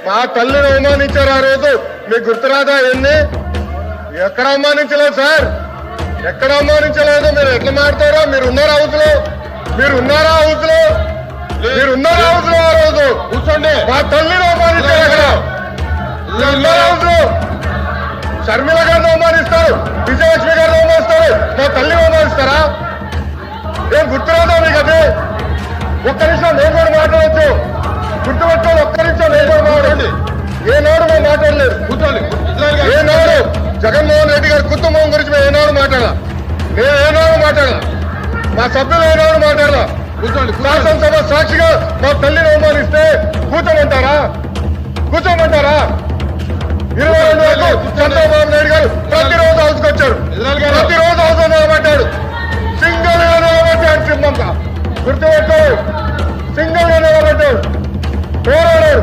మా తల్లిని అవమానించారు ఆ రోజు. మీకు గుర్తురాదా ఎన్ని? ఎక్కడ అవమానించలేదు సార్, ఎక్కడ అవమానించలేదు. మీరు ఎట్లా మాడతారో? మీరు ఉన్నారా హౌస్ లో? మీరు ఉన్నారా హౌస్ లో? మీరు ఉన్నారా హౌస్ లో? ఆ రోజు కూర్చోండి. మా తల్లిని అవమానించారు అక్కడ. ఉన్నారా హౌస్ లో? షర్మిల గారిని అవమానిస్తారు, విజయలక్ష్మి గారిని అవమానిస్తారు, మా తల్లిని అవమానిస్తారా? ఏం గుర్తురాదా మీకు? అది ఒక్క నిమిషం నేను కూడా మాట్లాడచ్చు. గుర్తుపెట్టుకోండి, ఒక్క నిమిషం నేను కూడా మాట్లాడండి. ఏనాడు మేము మాట్లాడలేదు. కూర్చోండి. ఏనాడు జగన్మోహన్ రెడ్డి గారి కుటుంబం గురించి మేము ఏనాడు మాట్లాడాల? నేను ఏనాడు మాట్లాడాల? మా సభ్యులు ఏనాడు మాట్లాడాల? కూర్చోండి. శాసనసభ సాక్షిగా మా తల్లిని అవమానిస్తే కూర్చోమంటారా? కూర్చోమంటారా? 22 వరకు చంద్రబాబు నాయుడు గారు ప్రతిరోజు హౌస్కి వచ్చారు, ప్రతిరోజు హౌస్ నిలబడ్డాడు. సింగిల్ గా నిలబడ్డాడు. సింహంగా గుర్తుపెట్టు, సింగిల్ గా నిలబడ్డాడు, పోరాడాడు.